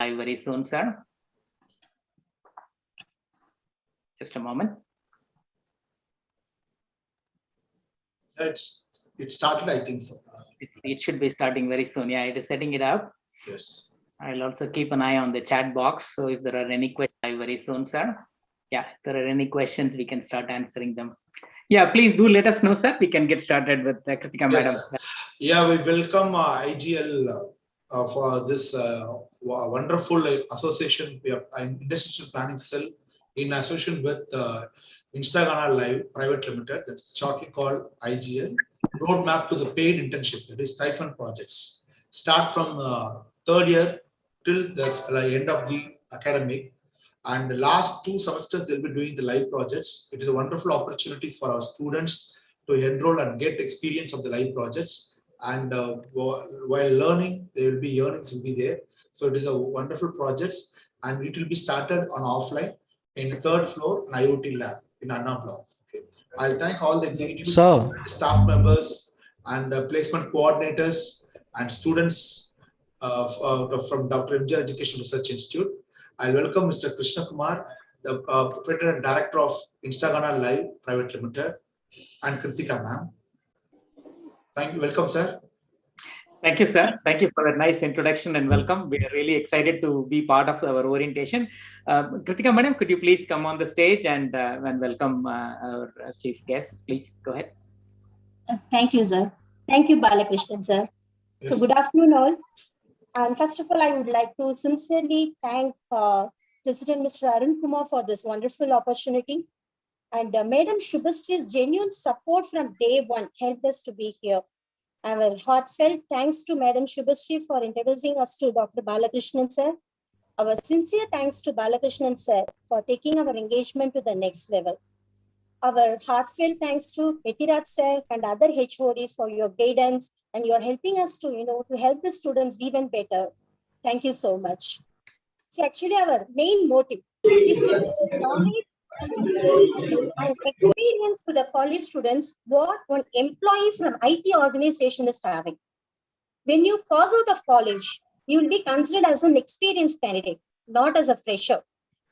live very soon, sir. Just a moment. It started, I think so. It should be starting very soon. Yeah, it is setting it up. Yes. I'll also keep an eye on the chat box. So if there are any questions very soon, sir. Yeah, if there are any questions, we can start answering them. Yeah, please do let us know, sir. We can get started with Kritika, madam. Sir. Yeah, we welcome IGL for this wonderful association. We have an industrial planning cell in association with Instagram Live Private Limited, that's shortly called IGL. Roadmap to the paid internship, that is stipend projects. Start from third year till the end of the academic. And the last 2 semesters, they'll be doing the live projects. It is a wonderful opportunity for our students to enroll and get experience of the live projects. And while learning, there will be earnings will be there. So it is a wonderful project, and it will be started on offline in the 3rd floor in IoT lab in Anna Block. Okay. I'll thank all the executives, staff members, and placement coordinators and students from Dr. MJ Education Research Institute. I welcome Mr. Krishna Kumar, the proprietor and director of Instagram Live Private Limited, and Kritika ma'am. Thank you. Welcome, sir. Thank you, sir. Thank you for a nice introduction and welcome. We are really excited to be part of our orientation. Kritika madam, could you please come on the stage and welcome our chief guest? Please go ahead. Thank you, sir. Thank you, Balakrishnan, sir. Yes. So good afternoon, all. And first of all, I would like to sincerely thank President Mr. Arun Kumar for this wonderful opportunity. And Madam Shubhastri's genuine support from day one helped us to be here. Our heartfelt thanks to Madam Shubhastri for introducing us to Dr. Balakrishnan, sir. Our sincere thanks to Balakrishnan, sir, for taking our engagement to the next level. Our heartfelt thanks to Ethiraj sir and other HODs for your guidance, and you're helping us to, to help the students even better. Thank you so much. See, actually, our main motive is to give knowledge and experience to the college students what one employee from IT organization is having. When you pass out of college, you will be considered as an experienced candidate, not as a fresher,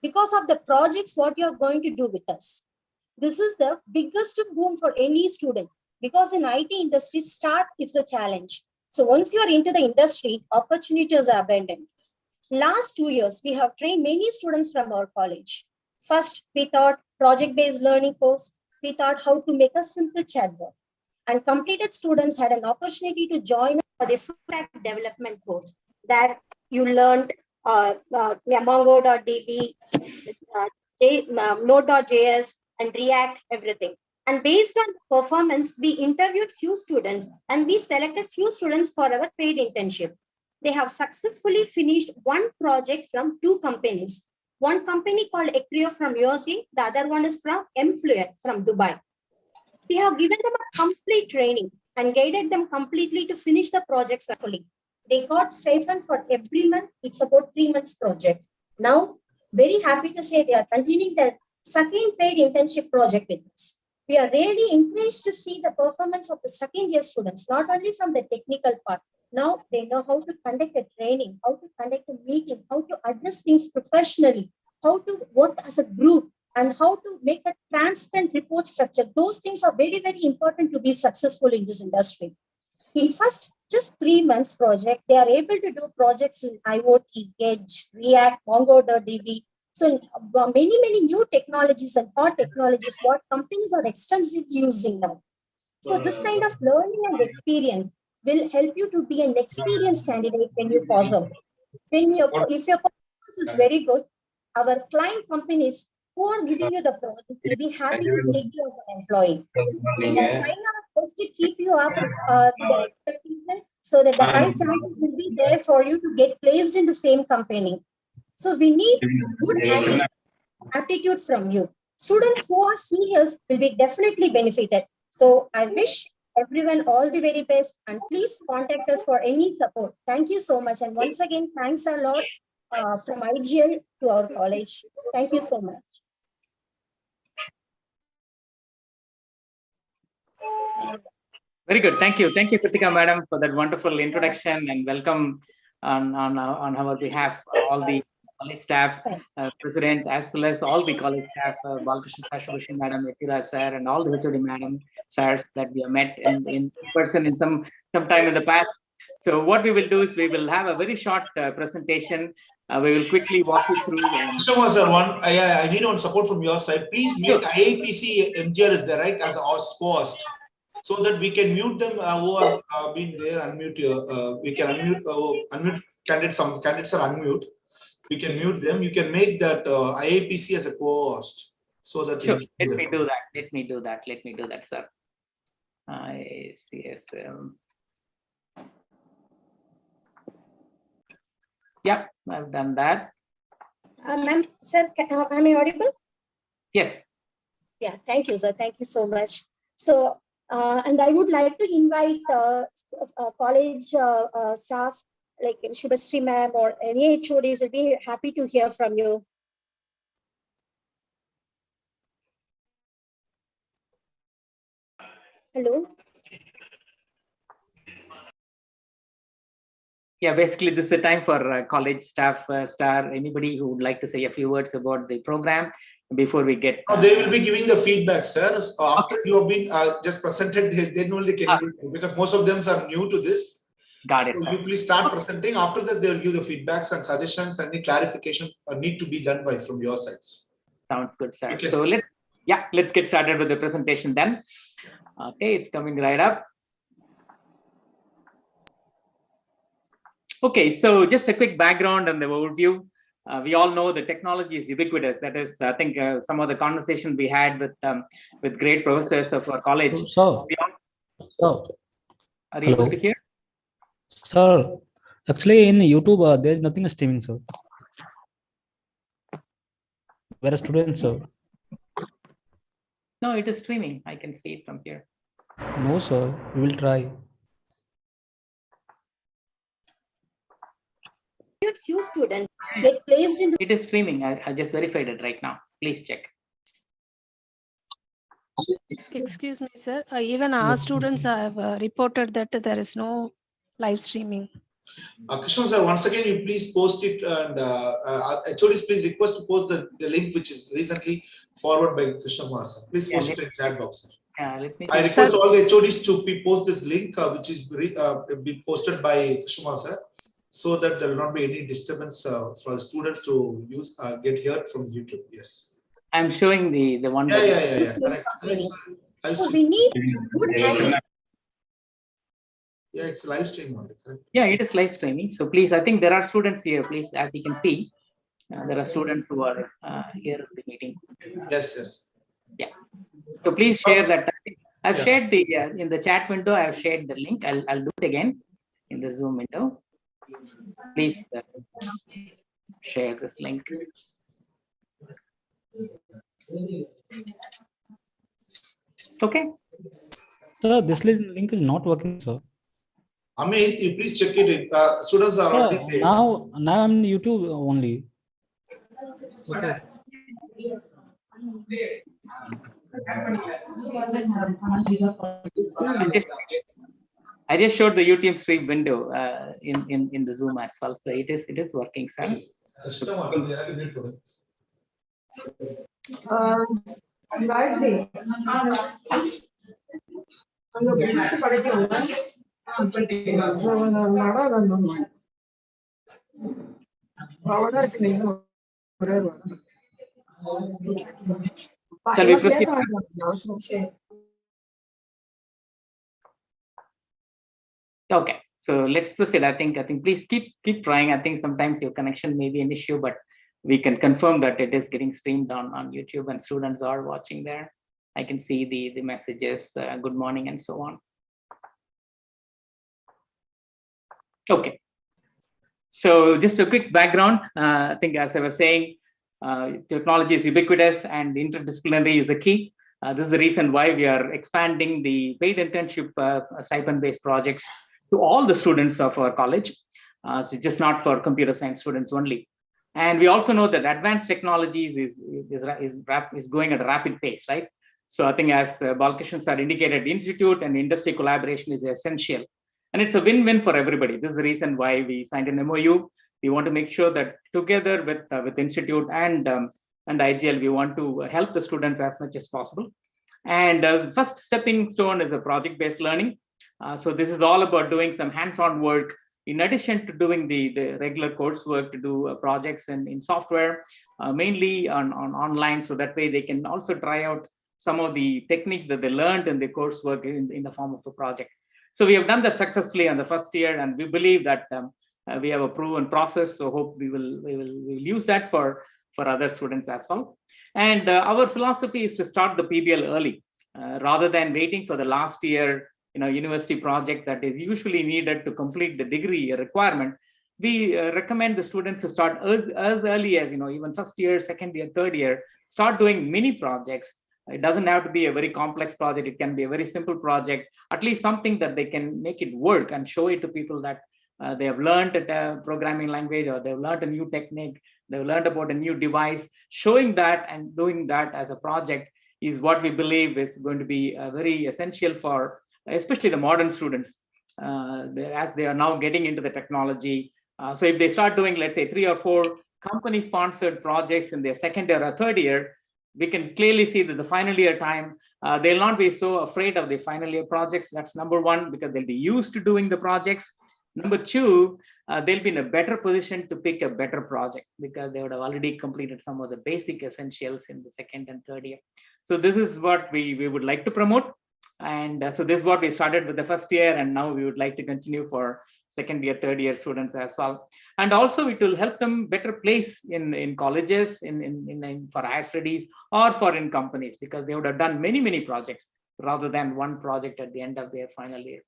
because of the projects what you are going to do with us. This is the biggest boom for any student, because in IT industry, start is the challenge. So once you are into the industry, opportunities are abundant. Last 2 years, we have trained many students from our college. First, we taught project-based learning course. We taught how to make a simple chatbot. And completed students had an opportunity to join for the full stack development course that you learned Mongo.db, Node.js, and React, everything. And based on the performance, we interviewed few students and we selected few students for our paid internship. They have successfully finished one project from 2 companies. One company called Ecrio from USA, the other one is from Mfluent from Dubai. We have given them a complete training and guided them completely to finish the project successfully. They got stipend for every month. It's about 3 months project. Now, very happy to say they are continuing their second paid internship project with us. We are really encouraged to see the performance of the second year students, not only from the technical part. Now they know how to conduct a training, how to conduct a meeting, how to address things professionally, how to work as a group, and how to make a transparent report structure. Those things are very, very important to be successful in this industry. In first, just 3 months project, they are able to do projects in IoT, Edge, React, Mongo.db. So many new technologies and hot technologies, what companies are extensively using now. So this kind of learning and experience will help you to be an experienced candidate when you pass out. If your performance is very good, our client companies who are giving you the project will be happy to take you as an employee. We are trying our best to keep you up to the expectation so that the high chances will be there for you to get placed in the same company. So we need good attitude from you. Students who are serious will be definitely benefited. So I wish everyone all the very best, and please contact us for any support. Thank you so much. And once again, thanks a lot from IGL to our college. Thank you so much. Very good. Thank you. Thank you, Kritika madam, for that wonderful introduction, and welcome on our behalf, all the college staff, president, as well as all the college staff, Balkrishna Sashabhushan Madam, Yatira sir, and all the HOD Madam, sirs that we have met in person in some time in the past. So what we will do is we will have a very short presentation. We will quickly walk you through. Mr. Sir, I need one support from your side. Please make IAPC MGR is there, right, as a host, so that we can mute them who are been there. Unmute. We can unmute candidates. Some candidates are unmute. We can mute them. You can make that IAPC as a co-host, so that. Sure. Let me do that, sir. ICSM. Yeah, I've done that. Ma'am, sir, am I audible? Yes. Yeah, thank you, sir. Thank you so much. So, and I would like to invite college staff like Shubhashree ma'am or any HODs will be happy to hear from you. Hello. Yeah, basically this is the time for college staff, star, anybody who would like to say a few words about the program before we get. They will be giving the feedback, sir. After you have been just presented, then only they can because most of them are new to this. Got it. So you please start presenting. After this, they will give the feedbacks and suggestions. Any clarification need to be done from your sides. Sounds good, sir. Okay, so let's get started with the presentation then. Okay, it's coming right up. Okay, so just a quick background and the overview. We all know the technology is ubiquitous. That is, I think, some of the conversation we had with great professors of our college. Sir, are you able to hear? Sir, actually in YouTube, there is nothing streaming, sir. We're a student, sir. No, it is streaming. I can see it from here. No, sir. We will try. Few students get placed in. It is streaming. I just verified it right now. Please check. Excuse me, sir. Even our students have reported that there is no live streaming. Krishna sir, once again, you please post it and HODs please request to post the link which is recently forwarded by Krishna sir. Please post it in chat box. Let me I request all the HODs to post this link which is be posted by Krishna sir, so that there will not be any disturbance for students to use get heard from YouTube. Yes. I'm showing the one. Yeah. So we need good. Yeah, it's live stream only. Correct? Yeah, it is live streaming. So please, I think there are students here. Please, as you can see, there are students who are here in the meeting. Yes. Yeah. So please share that. I've shared the in the chat window. I've shared the link. I'll do it again in the Zoom window. Please share this link. Okay. Sir, this link is not working, sir. Amit, you please check it. Students are already there. Now I'm on YouTube only. Okay. I just showed the YouTube stream window in the Zoom as well. So it is working, sir. Shall we proceed? Okay, so let's proceed. I think please keep trying. I think sometimes your connection may be an issue, but we can confirm that it is getting streamed on YouTube and students are watching there. I can see the messages, good morning and so on. Okay, so just a quick background. I think as I was saying, technology is ubiquitous and interdisciplinary is the key. This is the reason why we are expanding the paid internship stipend-based projects to all the students of our college. So just not for computer science students only. And we also know that advanced technologies is going at a rapid pace, right? So I think as Balkrishna sir indicated, the institute and industry collaboration is essential And it's a win-win for everybody. This is the reason why we signed an MOU. We want to make sure that together with Institute and IGL, we want to help the students as much as possible. And first stepping stone is a project-based learning. So this is all about doing some hands-on work in addition to doing the regular coursework, to do projects in software, mainly on online. So that way they can also try out some of the technique that they learned in the coursework in the form of a project. So we have done that successfully on the first year, and we believe that we have a proven process. So hope we will use that for other students as well. And our philosophy is to start the PBL early, rather than waiting for the last year, university project that is usually needed to complete the degree requirement. We recommend the students to start as early as, even first year, second year, third year, start doing mini projects. It doesn't have to be a very complex project. It can be a very simple project, at least something that they can make it work and show it to people that they have learned a programming language, or they've learned a new technique, they've learned about a new device. Showing that and doing that as a project is what we believe is going to be very essential for especially the modern students, as they are now getting into the technology. So if they start doing, let's say, 3 or 4 company sponsored projects in their second year or third year, we can clearly see that the final year time, they'll not be so afraid of the final year projects. That's number one, because they'll be used to doing the projects. Number two, they'll be in a better position to pick a better project because they would have already completed some of the basic essentials in the second and third year. So this is what we would like to promote. And so this is what we started with the first year, and now we would like to continue for second year, third year students as well. And also it will help them better place in colleges, for higher studies, or for in companies, because they would have done many projects rather than one project at the end of their final year.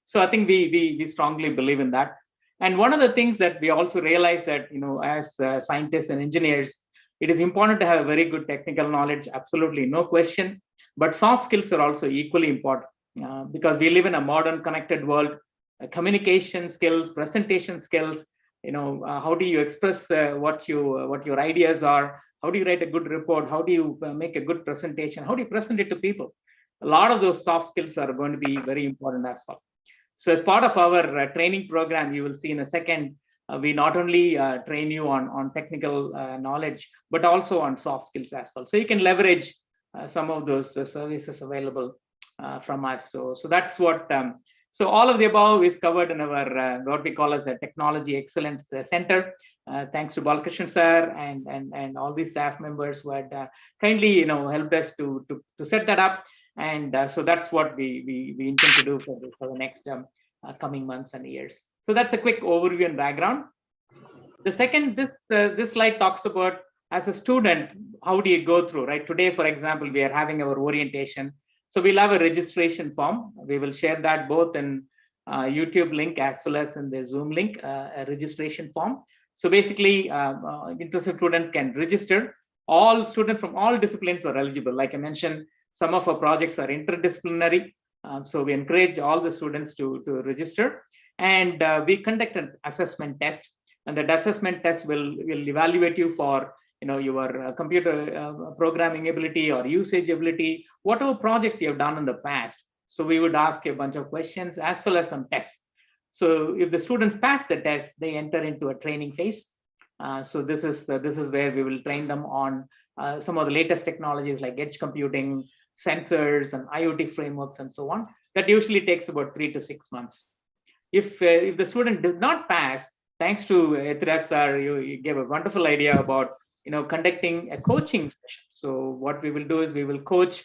So I think we strongly believe in that. And one of the things that we also realize that, as scientists and engineers, it is important to have very good technical knowledge, absolutely no question. But soft skills are also equally important, because we live in a modern connected world. Communication skills, presentation skills, how do you express what your ideas are? How do you write a good report? How do you make a good presentation? How do you present it to people? A lot of those soft skills are going to be very important as well. So as part of our training program, you will see in a second, we not only train you on technical knowledge, but also on soft skills as well. So you can leverage some of those services available from us. So that's what, so all of the above is covered in our, what we call as the Technology Excellence Center. Thanks to Balkrishnan sir and all the staff members who had kindly, helped us to set that up. And so that's what we intend to do for the next coming months and years. So that's a quick overview and background. The second, this slide talks about, as a student, how do you go through, right? Today, for example, we are having our orientation. So we'll have a registration form. We will share that both in YouTube link as well as in the Zoom link, a registration form. So basically, interested students can register. All students from all disciplines are eligible. Like I mentioned, some of our projects are interdisciplinary. So we encourage all the students to register. And we conduct an assessment test. And that assessment test will evaluate you for your computer programming ability or usage ability, whatever projects you have done in the past. So we would ask you a bunch of questions as well as some tests. So if the students pass the test, they enter into a training phase. So this is where we will train them on some of the latest technologies like edge computing, sensors, and IoT frameworks, and so on. That usually takes about 3 to 6 months. If the student does not pass, thanks to Ethras sir, you gave a wonderful idea about conducting a coaching session. So what we will do is we will coach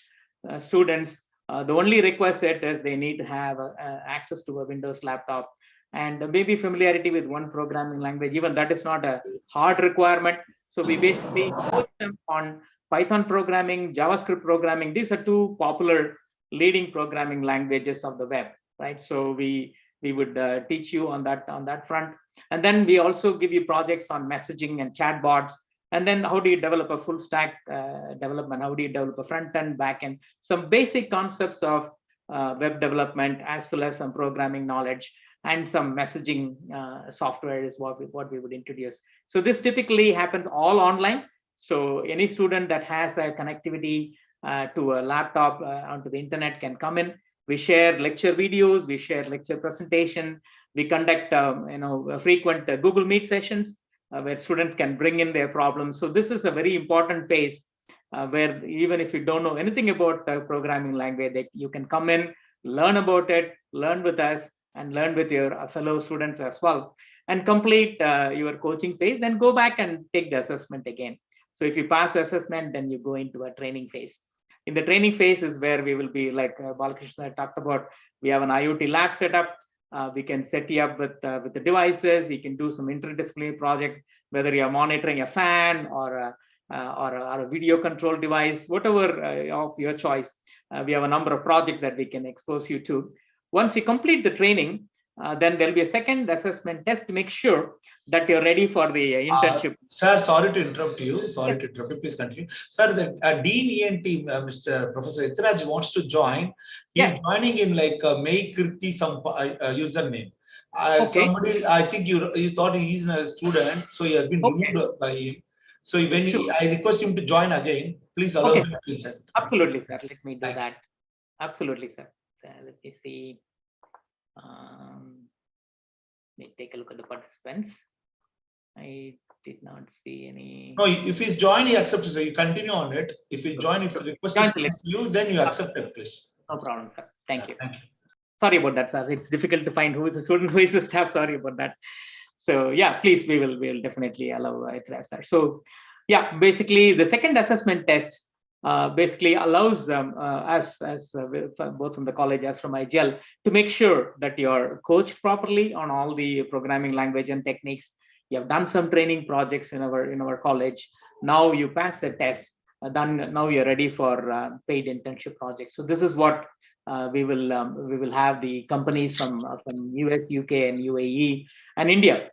students. The only requisite is they need to have access to a Windows laptop and maybe familiarity with one programming language. Even that is not a hard requirement. So we basically coach them on Python programming, JavaScript programming. These are 2 popular leading programming languages of the web, right? So we would teach you on that front. And then we also give you projects on messaging and chatbots. And then how do you develop a full stack development? How do you develop a front end, back end? Some basic concepts of web development, as well as some programming knowledge and some messaging software is what we would introduce. So this typically happens all online. So any student that has a connectivity to a laptop onto the internet can come in. We share lecture videos, we share lecture presentation, we conduct frequent Google Meet sessions where students can bring in their problems. So this is a very important phase where even if you don't know anything about programming language, you can come in, learn about it, learn with us, and learn with your fellow students as well, and complete your coaching phase, then go back and take the assessment again. So if you pass assessment, then you go into a training phase. In the training phase is where we will be, like Balakrishna talked about, we have an IoT lab set up. We can set you up with the devices. You can do some interdisciplinary project, whether you're monitoring a fan or a video control device, whatever of your choice. We have a number of projects that we can expose you to. Once you complete the training, then there'll be a second assessment test to make sure that you're ready for the internship. Sir, sorry to interrupt you. Sorry to interrupt you. Please continue. Sir, the Dean ENT, Mr. Professor Itraj wants to join. He's joining in like May Kirti some username. Somebody, I think you thought he's a student, so he has been removed by him. So when I request him to join again, please allow him to consent. Absolutely, sir. Let me do that. Absolutely, sir. Let me see. Let me take a look at the participants. I did not see any. No, if he's joined, he accepts. So you continue on it. If you join, if the request is to you, then you accept it, please. No problem, sir. Thank you. Thank you. Sorry about that, sir. It's difficult to find who is a student, who is a staff. Sorry about that. So yeah, please, we will definitely allow it, sir. So yeah, basically the second assessment test basically allows us, both from the college as from IGL, to make sure that you're coached properly on all the programming language and techniques. You have done some training projects in our college. Now you pass the test. Now you're ready for paid internship projects. So this is what we will have the companies from US, UK, and UAE and India.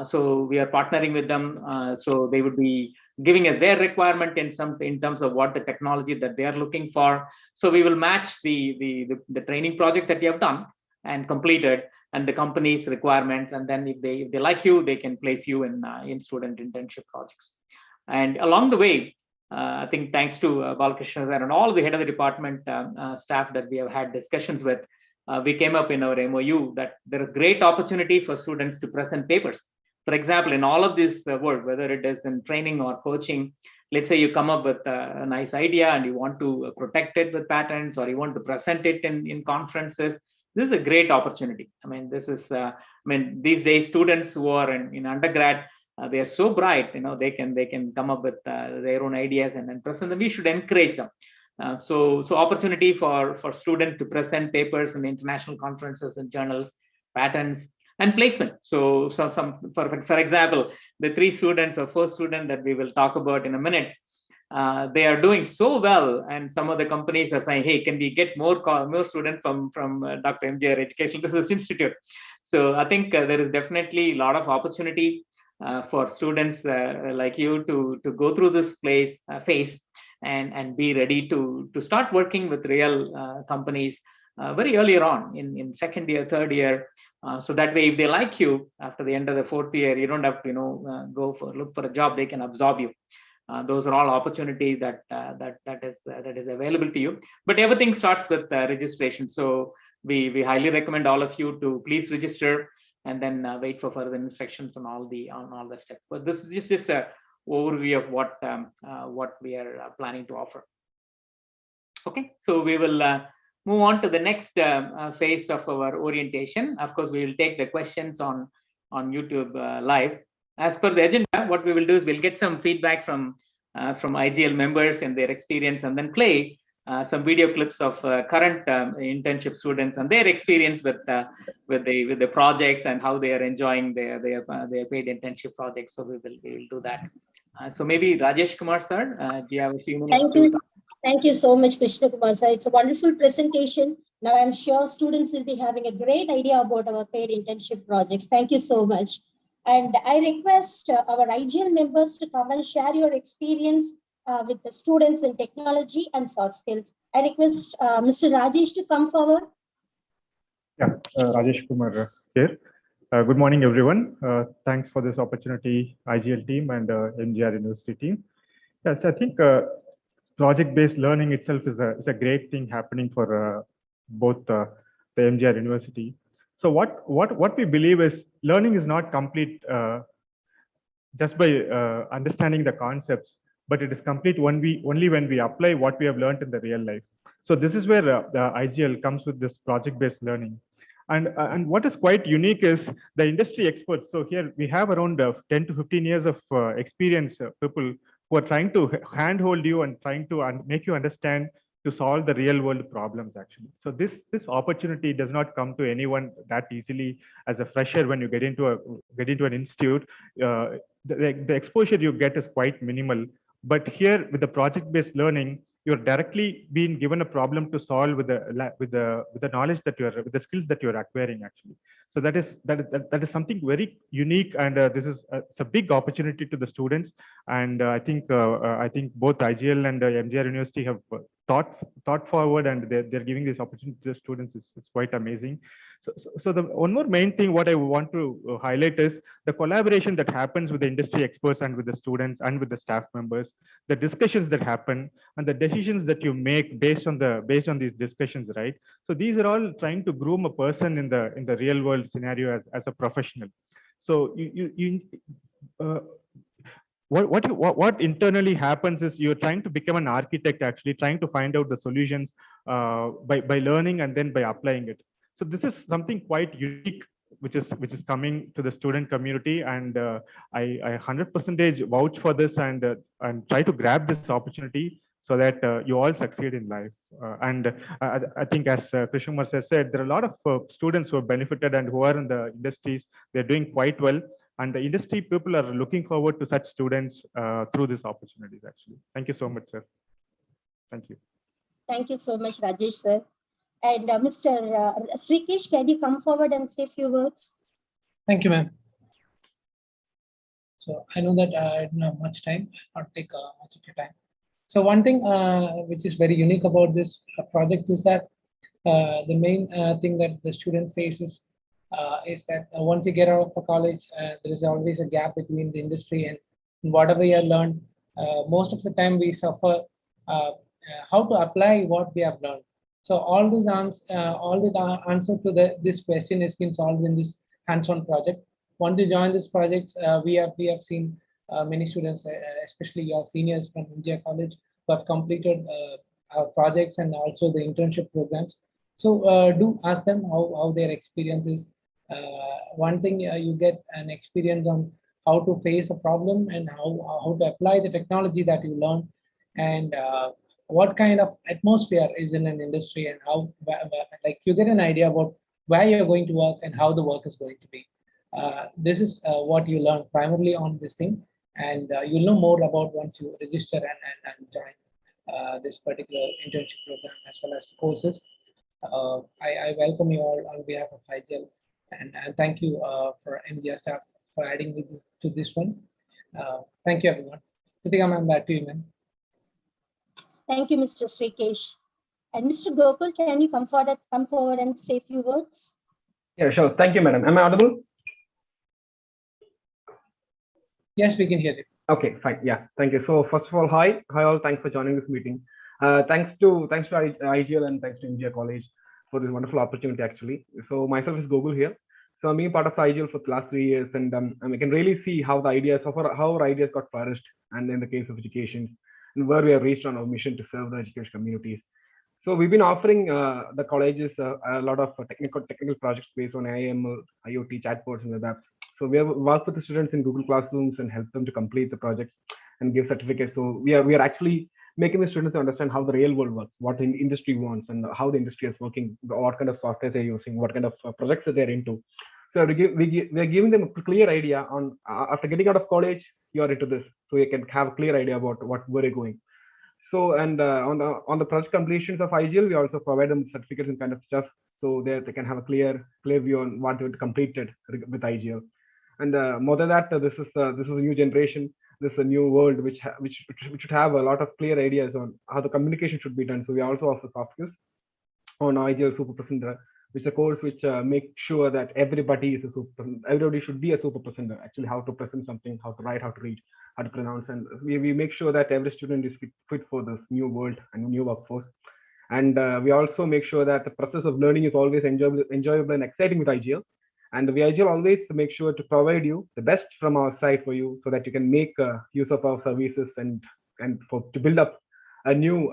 So we are partnering with them. So they would be giving us their requirement in terms of what the technology that they are looking for. So we will match the training project that you have done and completed, and the company's requirements. And then if they like you, they can place you in student internship projects. And along the way, I think thanks to Balakrishna and all the head of the department staff that we have had discussions with, we came up in our MOU that there is great opportunity for students to present papers. For example, in all of this work, whether it is in training or coaching, let's say you come up with a nice idea and you want to protect it with patents, or you want to present it in conferences. This is a great opportunity. I mean, this is, these days students who are in undergrad, they are so bright, they can come up with their own ideas and present them. We should encourage them. So opportunity for students to present papers in international conferences and journals, patents, and placement. So for example, the 3 students or 4 students that we will talk about in a minute, they are doing so well, and some of the companies are saying, hey, can we get more students from Dr. MJR Education Research Institute? So I think there is definitely a lot of opportunity for students like you to go through this phase and be ready to start working with real companies very earlier on in second year, third year. So that way, if they like you after the end of the 4th year, you don't have to look for a job. They can absorb you. Those are all opportunities that is available to you. But everything starts with registration. So we highly recommend all of you to please register and then wait for further instructions on all the steps. But this is just an overview of what we are planning to offer. Okay, so we will move on to the next phase of our orientation. Of course, we will take the questions on YouTube live. As per the agenda, what we will do is we'll get some feedback from IGL members and their experience, and then play some video clips of current internship students and their experience with the projects and how they are enjoying their paid internship projects. So we will do that. So maybe Rajesh Kumar sir, do you have a few minutes? Thank you so much, Krishna Kumar sir. It's a wonderful presentation. Now I'm sure students will be having a great idea about our paid internship projects. Thank you so much. And I request our IGL members to come and share your experience with the students in technology and soft skills. I request Mr. Rajesh to come forward. Yeah, Rajesh Kumar here. Good morning, everyone. Thanks for this opportunity, IGL team and MGR University team. Yes, I think project-based learning itself is a great thing happening for both the MGR University. So what we believe is learning is not complete just by understanding the concepts, but it is complete only when we apply what we have learned in the real life. So this is where the IGL comes with this project-based learning. And what is quite unique is the industry experts. So here we have around 10 to 15 years of experience, people who are trying to handhold you and trying to make you understand to solve the real world problems actually. So this opportunity does not come to anyone that easily as a fresher when you get into an institute. The exposure you get is quite minimal. But here with the project-based learning, you're directly being given a problem to solve with the knowledge that you're with the skills that you're acquiring actually. So that is something very unique, and this is it's a big opportunity to the students. And I think both IGL and MGR University have thought forward, and they're giving this opportunity to the students. Is quite amazing. So the one more main thing what I want to highlight is the collaboration that happens with the industry experts and with the students and with the staff members, the discussions that happen, and the decisions that you make based on these discussions, right? So these are all trying to groom a person in the real world scenario as a professional. So uh, what internally happens is you're trying to become an architect, actually trying to find out the solutions by learning and then by applying it. So this is something quite unique which is coming to the student community, and I 100% vouch for this, and try to grab this opportunity so that you all succeed in life. I think, as Krishnamar said, there are a lot of students who have benefited and who are in the industries. They're doing quite well, and the industry people are looking forward to such students through these opportunities actually. Thank you so much, sir. Thank you. Thank you so much, Rajesh, sir. And Mr. Srikesh, can you come forward and say a few words? Thank you, ma'am. So I know that I don't have much time. I'll not take much of your time. So one thing which is very unique about this project is that the main thing that the student faces is that once you get out of the college, there is always a gap between the industry and whatever you have learned. Most of the time we suffer how to apply what we have learned. So all the answer to this question has been solved in this hands-on project. Once you join this project, we have seen many students, especially your seniors from India College, who have completed our projects and also the internship programs. So do ask them how their experience is. One thing, you get an experience on how to face a problem and how to apply the technology that you learn, and what kind of atmosphere is in an industry, and how, like, you get an idea about where you're going to work and how the work is going to be. This is what you learn primarily on this thing, and you'll know more about once you register and join this particular internship program as well as the courses. I welcome you all on behalf of IGL, and thank you for MGR staff for adding me to this one. Thank you, everyone. Kritika ma'am, back to you, ma'am. Thank you, Mr. Srikesh. And Mr. Gokul, can you come forward and say a few words? Yeah, sure. Thank you, madam. Am I audible? Yes, we can hear you. Okay, fine. Yeah, thank you. So first of all, hi all. Thanks for joining this meeting. Thanks to IGL and thanks to India College for this wonderful opportunity actually. So myself is Gokul here. So I'm being part of IGL for the last 3 years, and I can really see how the ideas of how our ideas got flourished, and in the case of education, and where we have reached on our mission to serve the education communities. So we've been offering the colleges a lot of technical projects based on IAML, IoT, chatbots, and web apps. So we have worked with the students in Google Classrooms and helped them to complete the projects and give certificates. So we are actually making the students to understand how the real world works, what the industry wants, and how the industry is working, what kind of software they're using, what kind of projects that they're into. So we are giving them a clear idea on after getting out of college, you are into this, so you can have a clear idea about where you're going. So, and on the project completions of IGL, we also provide them certificates and kind of stuff, so that they can have a clear view on what they completed with IGL. And more than that, this is a new generation. This is a new world which should have a lot of clear ideas on how the communication should be done. So we also offer soft skills on IGL Super Presenter, which is a course which makes sure that everybody should be a super presenter. Actually, how to present something, how to write, how to read, how to pronounce, and we make sure that every student is fit for this new world and new workforce. And we also make sure that the process of learning is always enjoyable and exciting with IGL. And we IGL always make sure to provide you the best from our side for you, so that you can make use of our services and to build up a new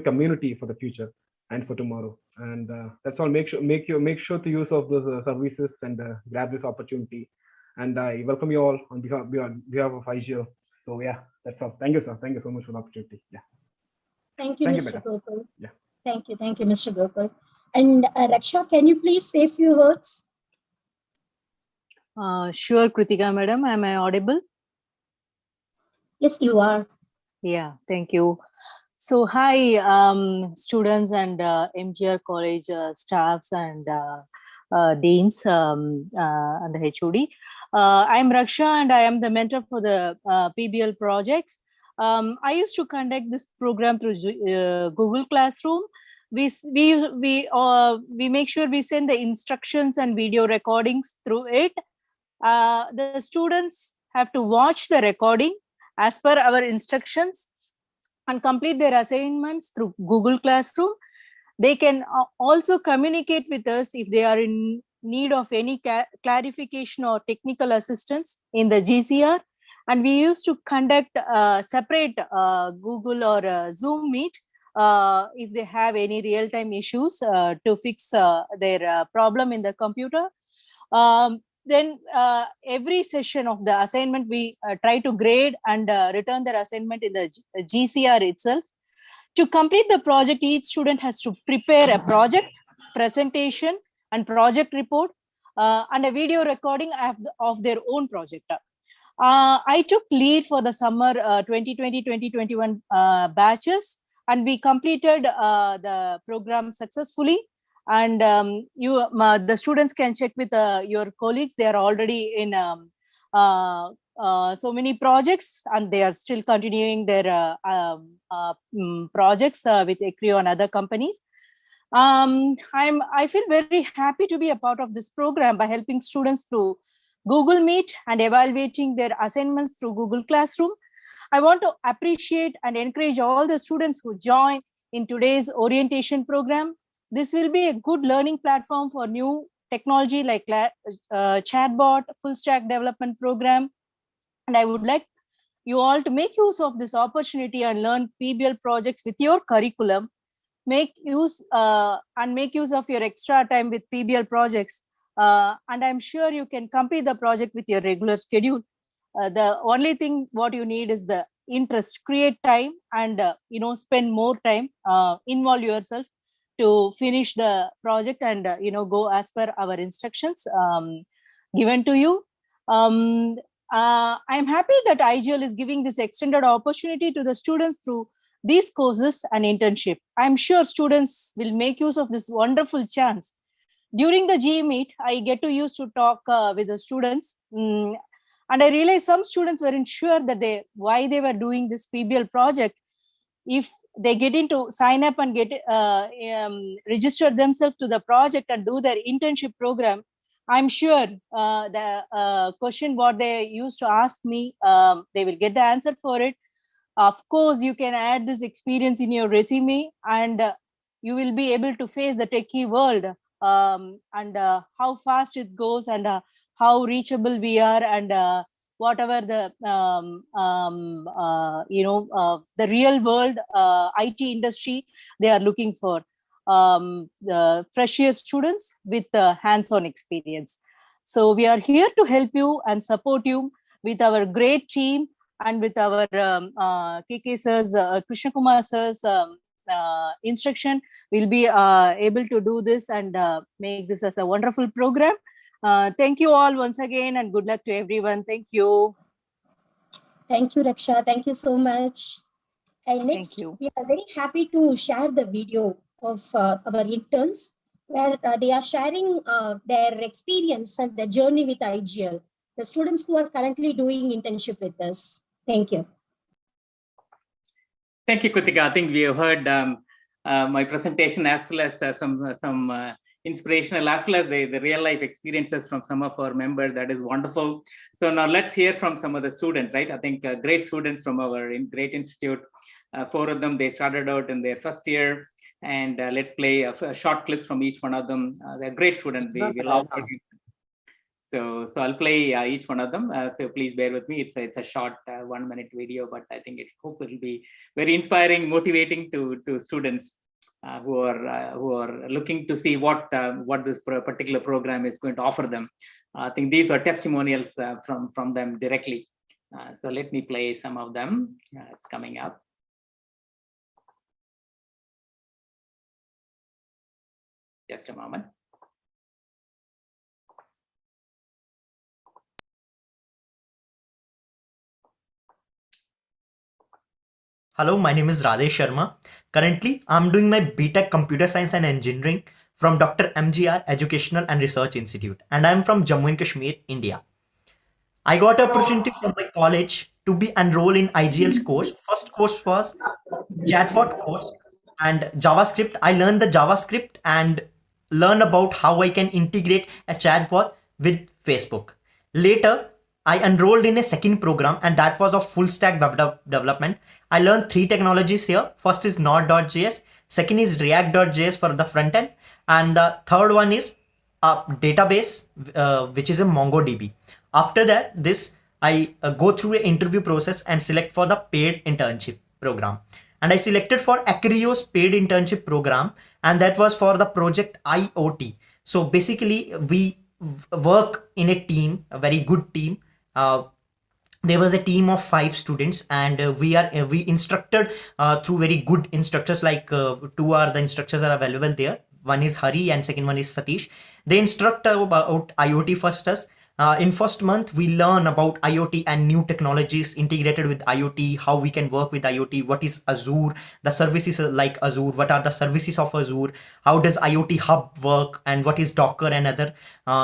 community for the future and for tomorrow. And that's all. Make sure to use of those services and grab this opportunity. And I welcome you all on behalf of IGL. So yeah, that's all. Thank you, sir. Thank you so much for the opportunity. Yeah. Thank you, Thank you, Mr. madam. Gokul. Yeah. Thank you, Mr. Gokul. And Raksha, can you please say a few words? Sure, Kritika madam. Am I audible? Yes, you are. Yeah, thank you. So hi, students and MGR College staffs and deans and the HOD. I'm Raksha and I am the mentor for the PBL projects. I used to conduct this program through Google Classroom. We make sure we send the instructions and video recordings through it. The students have to watch the recording as per our instructions and complete their assignments through Google Classroom. They can also communicate with us if they are in need of any clarification or technical assistance in the GCR. And we used to conduct separate Google or Zoom meet if they have any real-time issues to fix their problem in the computer. Then every session of the assignment, we try to grade and return their assignment in the GCR itself. To complete the project, each student has to prepare a project, presentation, and project report, and a video recording of their own project. I took lead for the summer 2020-2021 batches, and we completed the program successfully. And the students can check with your colleagues. They are already in so many projects, and they are still continuing their projects with Acrio and other companies. I feel very happy to be a part of this program by helping students through Google Meet and evaluating their assignments through Google Classroom. I want to appreciate and encourage all the students who join in today's orientation program. This will be a good learning platform for new technology like chatbot, full stack development program. And I would like you all to make use of this opportunity and learn PBL projects with your curriculum. Make use of your extra time with PBL projects. And I'm sure you can complete the project with your regular schedule. The only thing what you need is the interest. Create time and spend more time, involve yourself to finish the project and go as per our instructions given to you. I'm happy that IGL is giving this extended opportunity to the students through these courses and internship. I'm sure students will make use of this wonderful chance. During the GE Meet, I get to use to talk with the students. And I realized some students weren't sure that why they were doing this PBL project. If they get into sign up and get register themselves to the project and do their internship program, I'm sure the question what they used to ask me, they will get the answer for it. Of course, you can add this experience in your resume, and you will be able to face the techie world and how fast it goes and how reachable we are, and whatever the the real world IT industry they are looking for. The fresh year students with hands-on experience. So we are here to help you and support you with our great team and with our KK sirs, Krishna Kumar sirs instruction. We'll be able to do this and make this as a wonderful program. Thank you all once again, and good luck to everyone. Thank you. Thank you, Raksha. Thank you so much. And next, we are very happy to share the video of our interns, where they are sharing their experience and their journey with IGL, the students who are currently doing internship with us. Thank you. Thank you, Kritika. I think we have heard my presentation as well as some inspirational, as well as the real life experiences from some of our members. That is wonderful. So now let's hear from some of the students, right? I think great students from our great institute. 4 of them, they started out in their first year, and let's play short clips from each one of them. They're great students. We love working. So I'll play each one of them. So please bear with me. It's a short 1 minute video, but I think hope it will be very inspiring, motivating to students who are looking to see what this particular program is going to offer them. I think these are testimonials from them directly. So let me play some of them. It's coming up. Just a moment. Hello, my name is Radesh Sharma. Currently, I'm doing my BTech Computer Science and Engineering from Dr. MGR Educational and Research Institute, and I'm from Jammu and Kashmir, India. I got an opportunity from my college to be enrolled in IGL's course. First course was chatbot course and JavaScript. I learned the JavaScript and learn about how I can integrate a chatbot with Facebook. Later, I enrolled in a second program, and that was of full stack web development. I learned 3 technologies here. First is Node.js, second is React.js for the front end, and the third one is a database, which is a MongoDB. After that, I go through an interview process and select for the paid internship program. And I selected for Acreo's paid internship program, and that was for the project IoT. So basically, we work in a team, a very good team. There was a team of 5 students, and we instructed through very good instructors. Like 2 are the instructors are available there. One is Hari and second one is Satish. They instruct about IoT first us. In first month, we learn about IoT and new technologies integrated with IoT, how we can work with IoT, what is Azure, the services like Azure, what are the services of Azure, how does IoT hub work, and what is Docker and other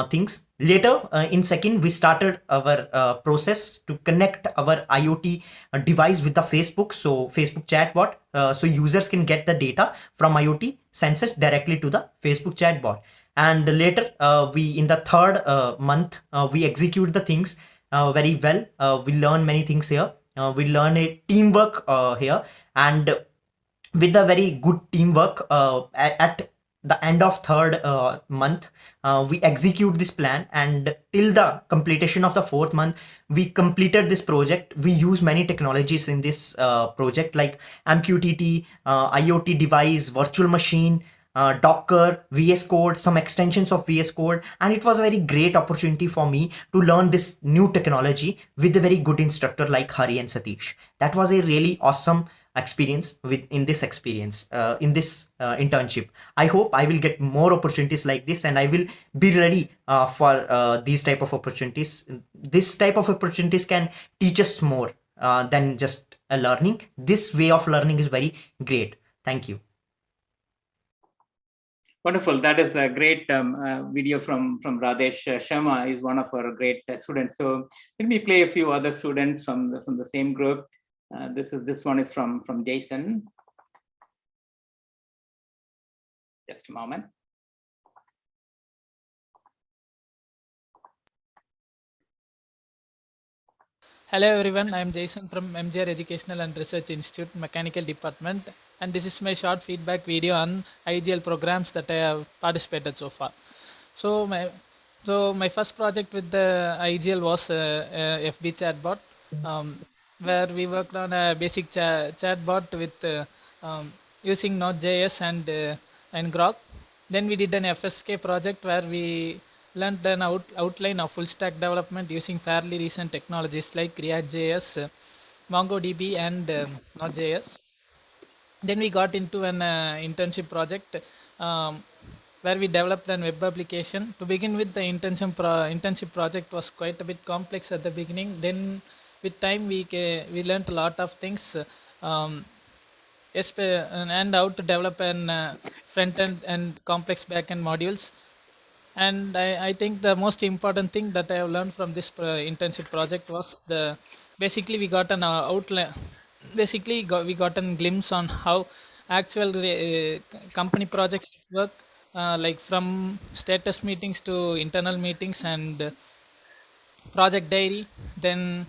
things. Later, in second, we started our process to connect our IoT device with the Facebook, so Facebook chatbot, so users can get the data from IoT sensors directly to the Facebook chatbot. And later, we in the third month, we execute the things very well. We learn many things here. We learn a teamwork here, and with a very good teamwork, at the end of third month, we execute this plan, and till the completion of the fourth month, we completed this project. We use many technologies in this project, like MQTT, IoT device, virtual machine, Docker, VS Code, some extensions of VS Code, and it was a very great opportunity for me to learn this new technology with a very good instructor like Hari and Satish. That was a really awesome experience in this internship. I hope I will get more opportunities like this, and I will be ready for these type of opportunities. This type of opportunities can teach us more than just a learning. This way of learning is very great. Thank you. Wonderful. That is a great video from Radesh Sharma. Is one of our great students. So let me play a few other students from the same group. This one is from Jason. Just a moment. Hello everyone, I am Jason from MGR Educational and Research Institute Mechanical Department, and this is my short feedback video on IGL programs that I have participated so far. So my first project with the IGL was FB chatbot, where we worked on a basic chatbot with using Node.js and Grok. Then we did an FSK project where we learned an outline of full stack development using fairly recent technologies like React.js, MongoDB, and Node.js. Then we got into an internship project where we developed an web application. To begin with, the internship project was quite a bit complex at the beginning. Then with time, we learned a lot of things. And how to develop an front end and complex backend modules. And I think the most important thing that I have learned from this internship project was basically we got an outline. Basically, we got a glimpse on how actual company projects work, like from status meetings to internal meetings and project diary. Then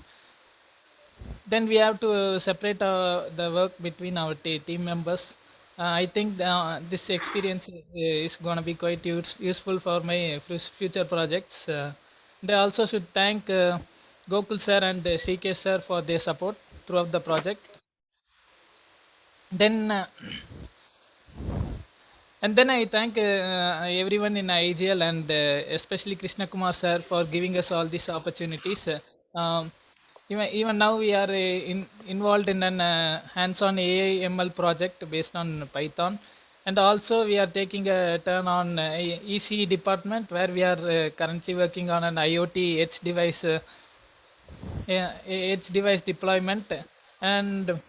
we have to separate the work between our team members, I think this experience is going to be quite useful for my future projects. And I also should thank Gokul sir and CK sir for their support throughout the project. Then and then I thank everyone in IGL and especially Krishna Kumar sir for giving us all these opportunities. Even now we are involved in an hands-on AI ML project based on Python, and also we are taking a turn on EC department where we are currently working on an IoT edge device deployment, and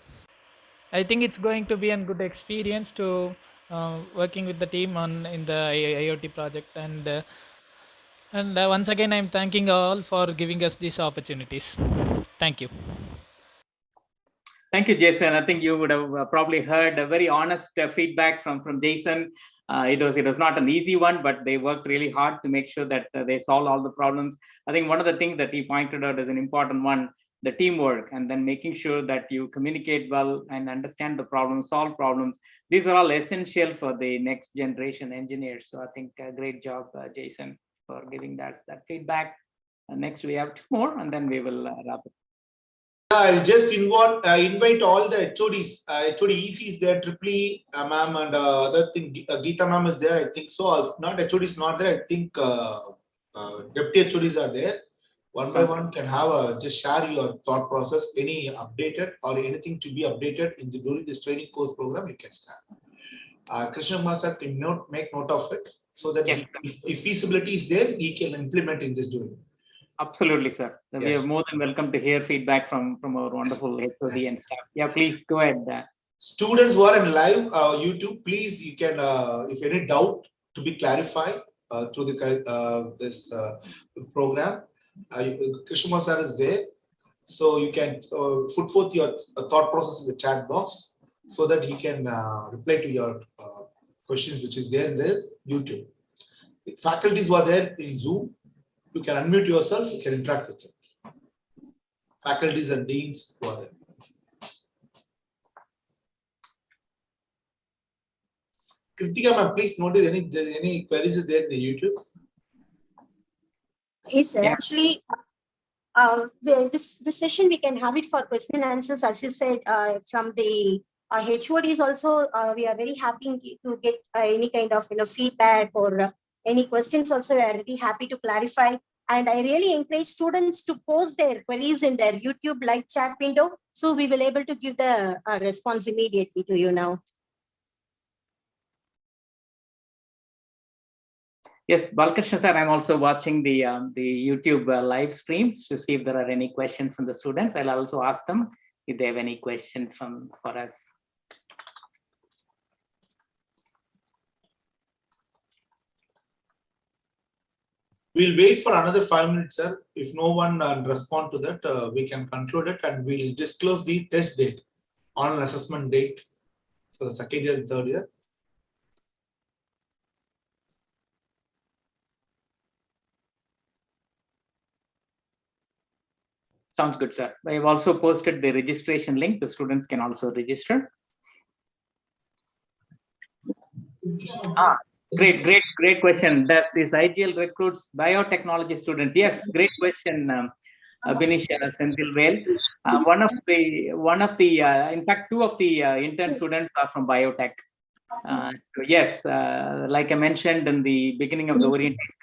I think it's going to be a good experience to working with the team on in the IoT project, and once again I'm thanking all for giving us these opportunities. Thank you. Thank you, Jason. I think you would have probably heard a very honest feedback from Jason. It was not an easy one, but they worked really hard to make sure that they solved all the problems. I think one of the things that he pointed out as an important one, the teamwork, and then making sure that you communicate well and understand the problems, solve problems. These are all essential for the next generation engineers. So I think a great job, Jason, for giving that feedback. Next, we have two more, and then we will wrap it. I'll just invite all the HODs, HOD ECs there, Triply, ma'am, and other thing, Geeta ma'am is there, I think so. If not, HOD is not there, I think deputy HODs are there. One by one can have just share your thought process, any updated or anything to be updated during this training course program, you can start. Krishna Kumar sir can make note of it so that if feasibility is there, he can implement in this doing. Absolutely, sir. Yes. We are more than welcome to hear feedback from our wonderful HOD and staff. Yeah, please go ahead. Students who are in live YouTube, please, you can, if any doubt to be clarified through the this program, Krishna sir is there. So you can put forth your thought process in the chat box so that he can reply to your questions, which is there in the YouTube. If faculties who are there in Zoom, you can unmute yourself, you can interact with them. Faculties and deans who are there. Kritika ma'am, please notice any queries is there in the YouTube? Yes, sir. Yeah. Actually, this session we can have it for question and answers, as you said, from the HODs also. We are very happy to get any kind of feedback or any questions also. We are really happy to clarify. And I really encourage students to post their queries in their YouTube live chat window, so we will able to give the response immediately to you now. Yes, Balkrishna sir, I'm also watching the YouTube live streams to see if there are any questions from the students. I'll also ask them if they have any questions for us. We'll wait for another 5 minutes, sir. If no one respond to that, we can conclude it and we'll disclose the test date, online assessment date for the second year and third year. Sounds good, sir. I've also posted the registration link. The students can also register. Great question. Does this IGL recruits biotechnology students? Yes, great question, Binisha Senthilvel. One of the in fact, two of the intern students are from biotech. So yes, like I mentioned in the beginning of the orientation,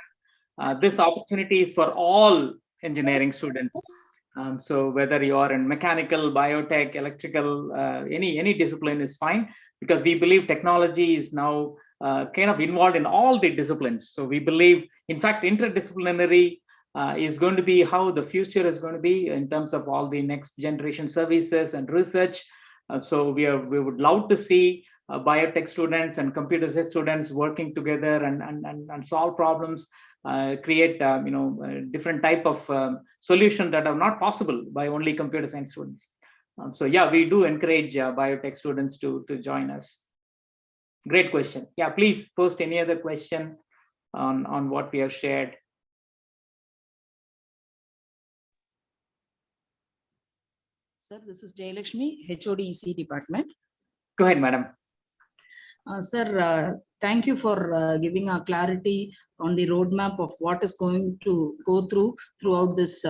this opportunity is for all engineering students. So whether you are in mechanical, biotech, electrical, any discipline is fine, because we believe technology is now kind of involved in all the disciplines. So we believe, in fact, interdisciplinary is going to be how the future is going to be in terms of all the next generation services and research. So we would love to see biotech students and computer science students working together and solve problems. Create different type of solutions that are not possible by only computer science students. So yeah, we do encourage biotech students to join us. Great question. Yeah, please post any other question on what we have shared. Sir, this is Jayalakshmi, HOD EC department. Go ahead, madam. Sir, thank you for giving a clarity on the roadmap of what is going to go throughout this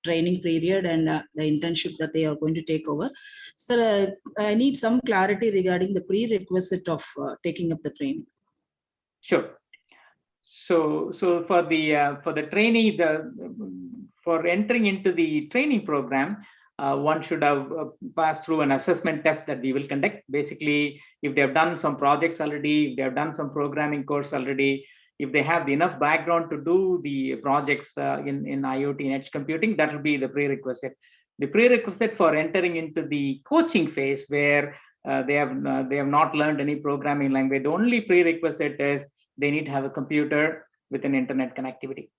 training period and the internship that they are going to take over. Sir, I need some clarity regarding the prerequisite of taking up the training. Sure. So for the trainee, for entering into the training program, one should have passed through an assessment test that we will conduct. Basically, if they have done some projects already, if they have done some programming course already, if they have enough background to do the projects in IoT and edge computing, that will be the prerequisite. The prerequisite for entering into the coaching phase, where they have not learned any programming language, the only prerequisite is they need to have a computer with an internet connectivity.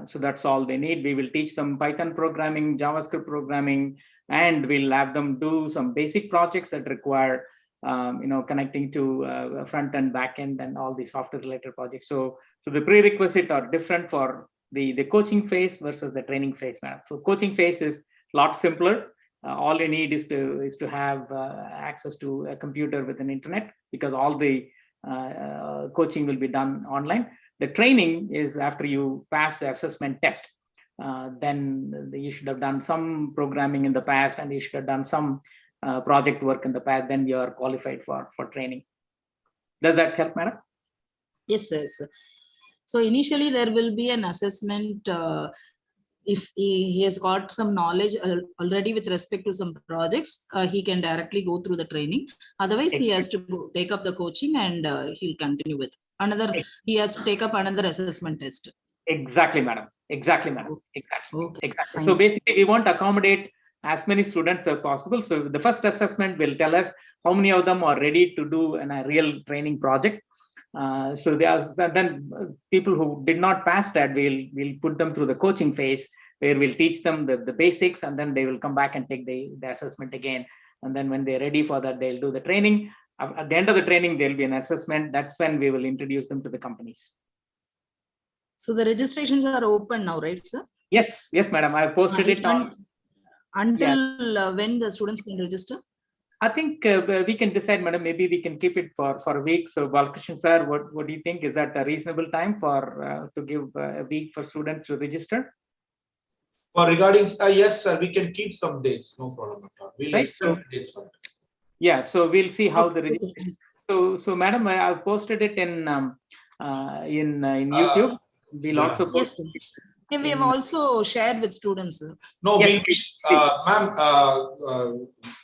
So that's all they need. We will teach them Python programming, JavaScript programming, and we'll have them do some basic projects that require connecting to front end, back end, and all the software related projects. So the prerequisites are different for the coaching phase versus the training phase. So coaching phase is a lot simpler. All you need is to have access to a computer with an internet, because all the coaching will be done online. The training is after you pass the assessment test. Then you should have done some programming in the past, and you should have done some project work in the past. Then you are qualified for training. Does that help, madam? Yes, sir. So initially there will be an assessment. If he has got some knowledge already with respect to some projects, he can directly go through the training. Otherwise, he has to take up the coaching, and he'll continue with another. He has to take up another assessment test. Exactly, madam. Exactly, madam. Exactly. Okay, exactly. So basically, we want to accommodate as many students as possible. So the first assessment will tell us how many of them are ready to do a real training project. So then people who did not pass that, we'll put them through the coaching phase, where we'll teach them the basics, and then they will come back and take the assessment again. And then when they're ready for that, they'll do the training. At the end of the training, there'll be an assessment. That's when we will introduce them to the companies. So the registrations are open now, right, sir? Yes, madam. I posted it on. Until when the students can register? I think we can decide, madam. Maybe we can keep it for a week. So, Balkrishnan sir, what do you think? Is that a reasonable time for to give a week for students to register? For regarding yes, sir, we can keep some dates. No problem at all. We'll extend the dates for it. Yeah. So we'll see how the registration. So madam, I've posted it in YouTube. We'll also post. Yes, and we have also shared with students. Sir. No, yes, ma'am,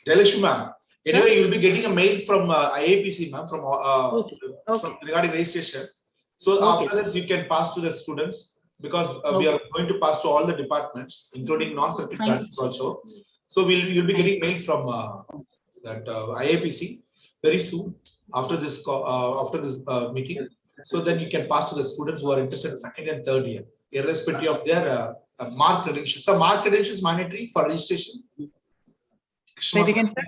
Jayalakshmi ma'am. Anyway, you'll be getting a mail from IAPC, ma'am, from regarding registration. So after that, you can pass to the students, because we are going to pass to all the departments, including non-circuit classes also. So you'll be getting mail from that IAPC very soon after this meeting. So then you can pass to the students who are interested in second and third year, irrespective of their mark credentials. So mark credentials mandatory for registration. Say it again, sir.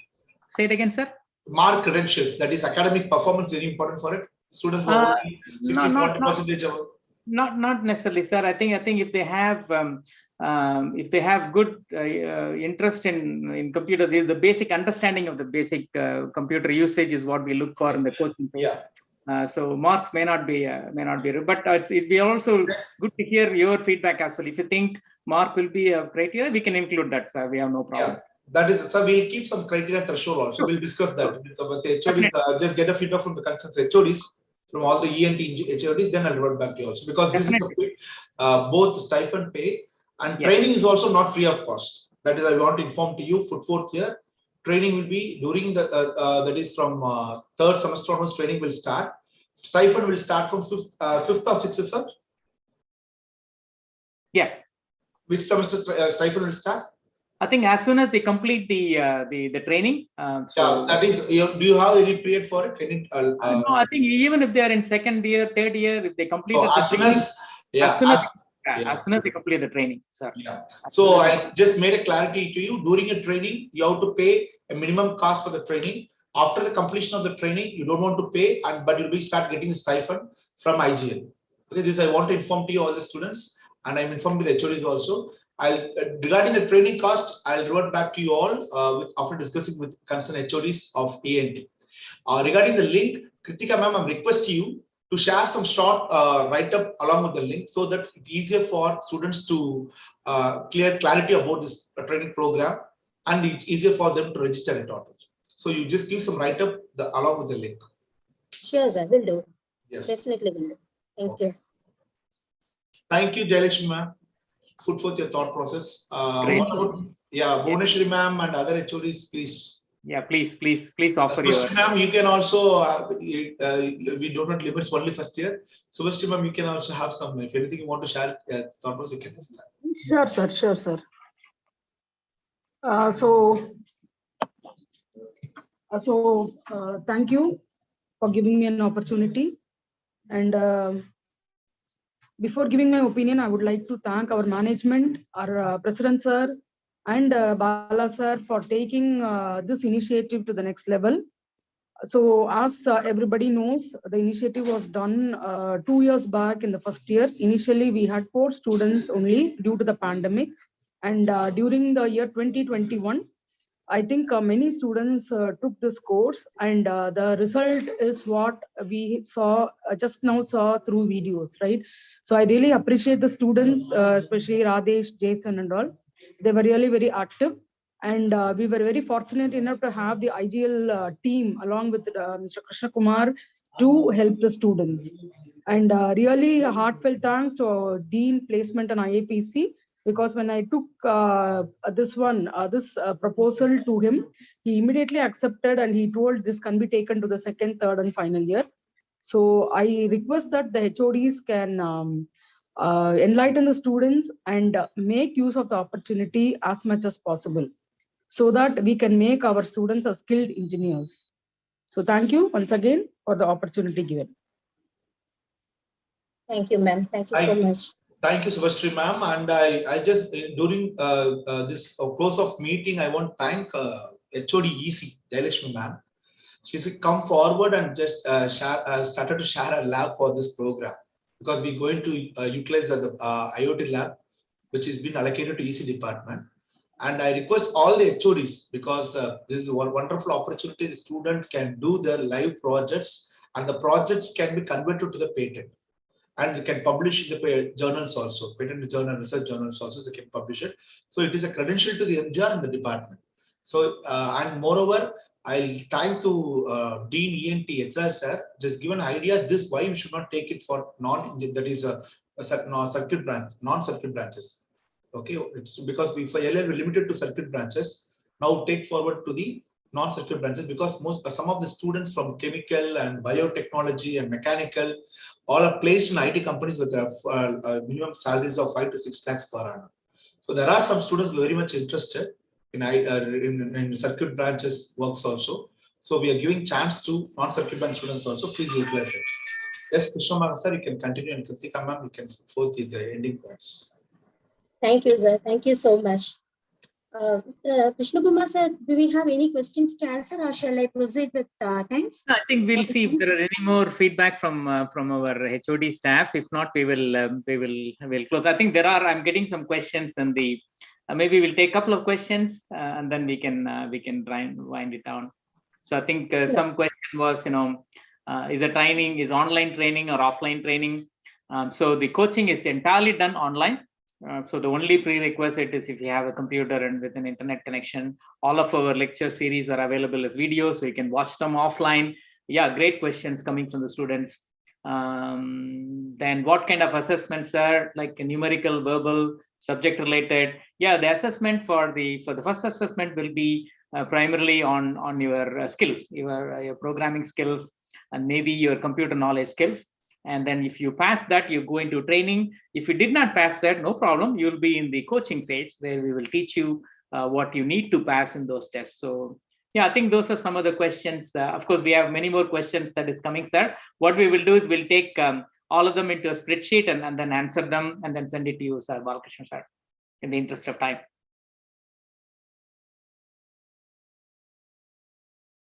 Say it again, sir. Mark credentials, that is academic performance, very important for it. Students who are only 60-40%. Not necessarily, sir. I think if they have good interest in computer, the basic understanding of the basic computer usage is what we look for in the coaching phase. Yeah. So marks may not be, but it'd be also good to hear your feedback as well. If you think mark will be a criteria, we can include that, sir. We have no problem. Yeah, that is, so we'll keep some criteria threshold also. We'll discuss that with the HODs. Just get a feedback from the concerns HODs, from all the ENT HODs, then I'll revert back to you also, because this is both stipend pay and training is also not free of cost. That is, I want to inform to you for fourth year. Training will be during the that is from third semester onwards. Training will start. Stipend will start from fifth or sixth, sir? Yes. Which semester stipend will start? I think as soon as they complete the training. So that is. Do you have any period for it? No, I think even if they are in second year, third year, if they complete as soon as they complete the training, sir. Yeah. So I just made a clarity to you. During a training, you have to pay a minimum cost for the training. After the completion of the training, you don't want to pay, but you'll be start getting a stipend from IGL. Okay, this I want to inform to you all the students, and I'm informed the HODs also. Regarding the training cost, I'll revert back to you all with after discussing with concerned HODs of ENT. Regarding the link, Kritika ma'am, I'm requesting you to share some short write-up along with the link so that it's easier for students to clarity about this training program, and it's easier for them to register it also. So you just give some write-up along with the link. Sure, sir. Will do. Yes. Definitely will do. Thank you. Thank you, Jayalakshmi ma'am. Put forth your thought process. Great. What about, Bhuvneshwari ma'am and other HODs, please. Yeah, please offer Subhashri your. ma'am, you can also, we do not limit only first year. Subhashri ma'am, you can also have some, if anything you want to share, thought process, you can start. Sure, sir. Thank you for giving me an opportunity. And before giving my opinion, I would like to thank our management, our president sir, and Bala sir for taking this initiative to the next level. So as everybody knows, the initiative was done 2 years back in the first year. Initially, we had 4 students only due to the pandemic. And during the year 2021, I think many students took this course, and the result is what we saw saw through videos, right? So I really appreciate the students, especially Radesh, Jason, and all. They were really very active, and we were very fortunate enough to have the IGL team along with Mr. Krishna Kumar to help the students. And really heartfelt thanks to our Dean Placement and IAPC, because when I took this proposal to him, he immediately accepted, and he told this can be taken to the second, third, and final year. So I request that the HODs can enlighten the students and make use of the opportunity as much as possible, so that we can make our students as skilled engineers. So thank you once again for the opportunity given. Thank you, ma'am. Thank you so much. Thank you, Subhashri ma'am. And I just, during this close of meeting, I want to thank HOD EC, Jayalakshmi ma'am. She's come forward and just started to share a lab for this program, because we're going to utilize the IoT lab, which has been allocated to EC department. And I request all the HODs, because this is a wonderful opportunity. The student can do their live projects, and the projects can be converted to the patent. And they can publish in the journals also, patent journal, research journals also, they can publish it. So it is a credential to the MGR and the department. So, and moreover, I'll thank to Dean ENT, Etra sir, just give an idea this why we should not take it for circuit branch, non-circuit branches. Okay, it's because we earlier we limited to circuit branches. Now take forward to the non-circuit branches, because some of the students from chemical and biotechnology and mechanical all are placed in IT companies with minimum salaries of 5 to 6 lakhs per annum. So there are some students very much interested in circuit branches works also. So we are giving chance to non-circuit branch students also. Please utilize it. Yes, Krishna sir, you can continue, and Kritika ma'am, you can forth the ending points. Thank you, sir. Thank you so much. Krishna Kumar sir, do we have any questions to answer, or shall I proceed with thanks? I think we'll see if there are any more feedback from our HOD staff. If not, we'll close. I think I'm getting some questions, and maybe we'll take a couple of questions and then we can try and wind it down. So I think some question was, is online training or offline training? So the coaching is entirely done online. So the only prerequisite is if you have a computer and with an internet connection. All of our lecture series are available as videos, so you can watch them offline. Yeah, great questions coming from the students. Then what kind of assessments are, like numerical, verbal, subject related? Yeah, the assessment for the first assessment will be primarily on your skills, your programming skills, and maybe your computer knowledge skills. And then if you pass that, you go into training. If you did not pass that, no problem. You'll be in the coaching phase where we will teach you what you need to pass in those tests. So yeah, I think those are some of the questions. Of course, we have many more questions that is coming, sir. What we will do is we'll take all of them into a spreadsheet and then answer them and then send it to you, sir, Balakrishna sir, in the interest of time.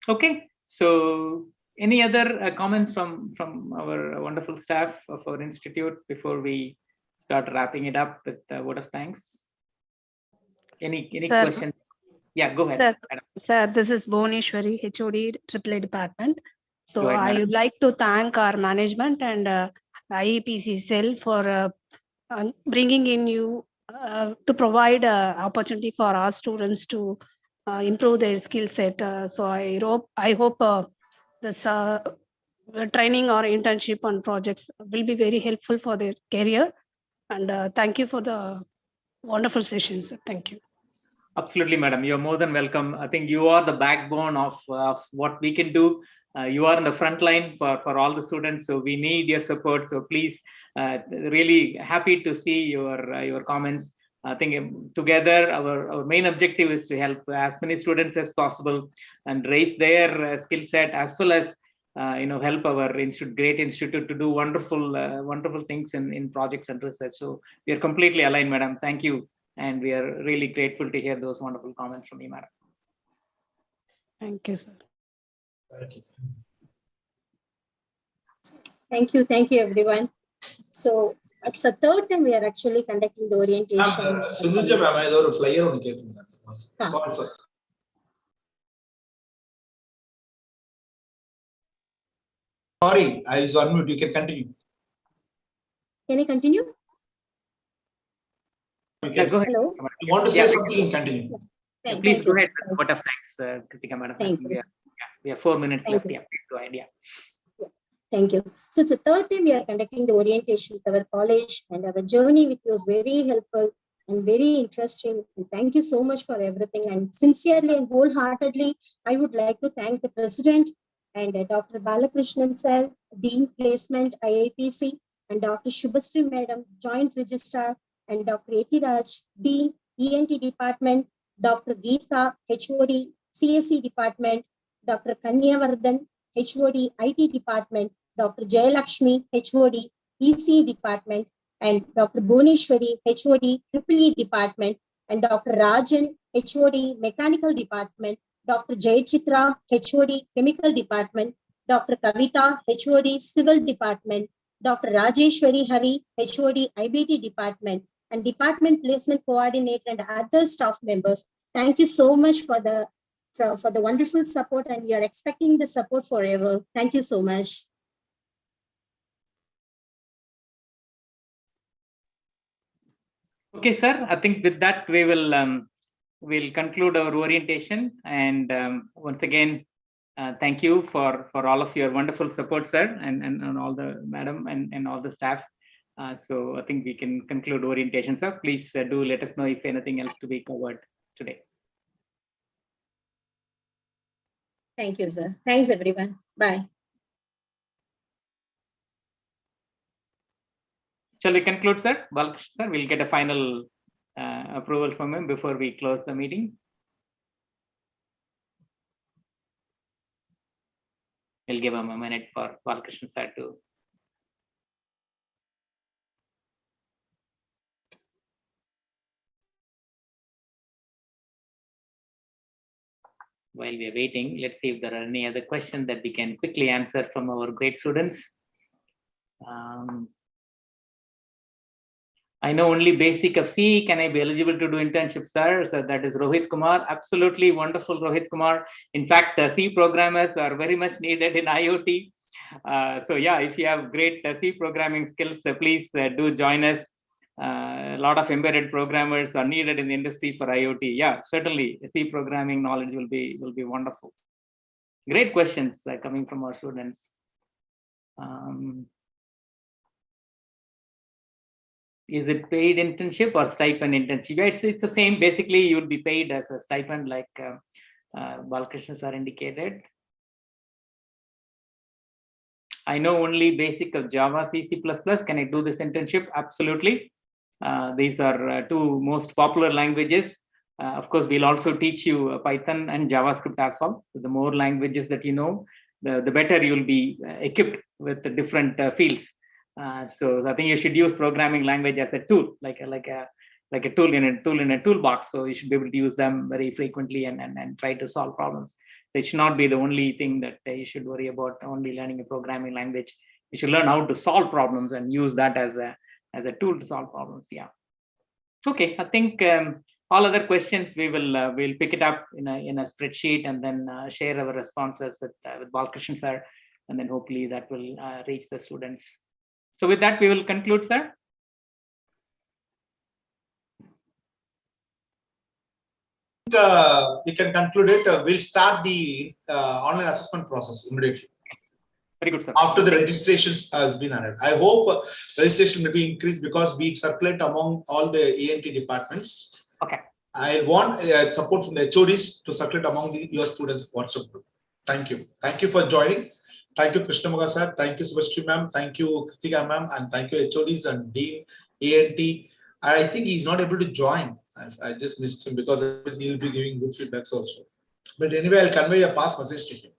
Okay, so any other comments from our wonderful staff of our institute before we start wrapping it up with a word of thanks? Any questions? Yeah, go ahead. Sir, Sir, this is Bhuvneshwari, HOD, AAA department. So Go ahead, I madam. would like to thank our management and IEPC cell for bringing in you to provide opportunity for our students to improve their skill set. So I hope this training or internship on projects will be very helpful for their career. And thank you for the wonderful sessions. Thank you. Absolutely, madam. You're more than welcome. I think you are the backbone of what we can do. You are in the front line for all the students. So we need your support. So please, really happy to see your comments. I think together our main objective is to help as many students as possible and raise their skill set, as well as help our great institute to do wonderful things in projects and research. So we are completely aligned, madam. Thank you. And we are really grateful to hear those wonderful comments from you, madam. Thank you, sir. Thank you. Thank you, everyone. So it's the third time we are actually conducting the orientation. Sindhuja ma'am, ஏதோ ஒரு flyer ஒன்னு கேட்டிருந்தாங்க. Sorry, sir. Sorry, I was on mute. You can continue. Can I continue? Yeah, go ahead. Hello. You want to say something? You can continue. Please go ahead. What of thanks, Kritika madam. We have 4 minutes left. Yeah, please go ahead. Yeah. Thank you. So it's the third time we are conducting the orientation with our college, and our journey with you was very helpful and very interesting. And thank you so much for everything. And sincerely and wholeheartedly, I would like to thank the president and Dr. Balakrishnan sir, Dean Placement, IIPC, and Dr. Shubhasri madam, Joint Registrar, and Dr. Etiraj, Dean, ENT Department, Dr. Geeta, HOD, CSE Department, Dr. Kanyavardhan, HOD, IT Department, Dr. Jayalakshmi, HOD, EC Department, and Dr. Bhuvneshwari, HOD, EE Department, and Dr. Rajan, HOD, Mechanical Department, Dr. Jayachitra, HOD, Chemical Department, Dr. Kavita, HOD, Civil Department, Dr. Rajeshwari Hari, HOD, IBT Department, and Department Placement Coordinator and other staff members. Thank you so much for the wonderful support, and we are expecting the support forever. Thank you so much. Okay, sir. I think with that we will we'll conclude our orientation. And once again, thank you for all of your wonderful support, sir, and all the madam and all the staff. So I think we can conclude orientation, sir. Please do let us know if anything else to be covered today. Thank you, sir. Thanks, everyone. Bye. Shall we conclude, sir? Balakrishnan, sir, we'll get a final approval from him before we close the meeting. We'll give him a minute for Balakrishnan sir to. While we are waiting, let's see if there are any other questions that we can quickly answer from our great students. I know only basic of C. Can I be eligible to do internship, sir? So that is Rohit Kumar. Absolutely wonderful, Rohit Kumar. In fact, C programmers are very much needed in IoT. So yeah, if you have great C programming skills, please do join us. A lot of embedded programmers are needed in the industry for IoT. Yeah, certainly C programming knowledge will be wonderful. Great questions coming from our students. Is it paid internship or stipend internship? Yeah, it's the same. Basically, you'll be paid as a stipend, like Balakrishnan sir indicated. I know only basic of Java, C, C++. Can I do this internship? Absolutely. These are two most popular languages. Of course, we'll also teach you Python and JavaScript as well. So the more languages that you know, the better you'll be equipped with the different fields. So I think you should use programming language as a tool, like a tool in a toolbox. So you should be able to use them very frequently and try to solve problems. So it should not be the only thing that you should worry about, only learning a programming language. You should learn how to solve problems and use that as a tool to solve problems. Yeah. Okay, I think all other questions we will we'll pick it up in a spreadsheet and then share our responses with Balkrishnan sir, and then hopefully that will reach the students. So with that, we will conclude, sir. We can conclude it. We'll start the online assessment process immediately. Very good, sir. After the registrations has been added. I hope registration will be increased because we circulate among all the ENT departments. Okay. I want support from the HODs to circulate among your students WhatsApp group. Thank you. Thank you for joining. Thank you, Krishnamurthy sir. Thank you, Subhashri ma'am. Thank you, Kristika ma'am. And thank you, HODs and Dean, ENT. I think he's not able to join. I just missed him because he'll be giving good feedbacks also. But anyway, I'll convey a past message to him.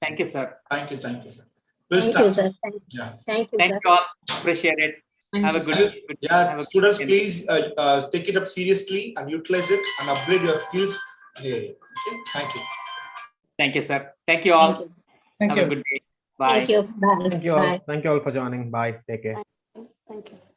Thank you, sir. Thank you, sir. We'll Thank start. you, sir. Yeah. Thank you, Thank sir. you all. Appreciate it. Have a good. Yeah, students, please take it up seriously and utilize it and upgrade your skills. Okay. Thank you. Thank you, sir. Thank you all. Thank Have you. a good day. Bye. Thank you. Bye. Thank you all. Bye. Thank you all for joining. Bye. Take care. Thank you, sir.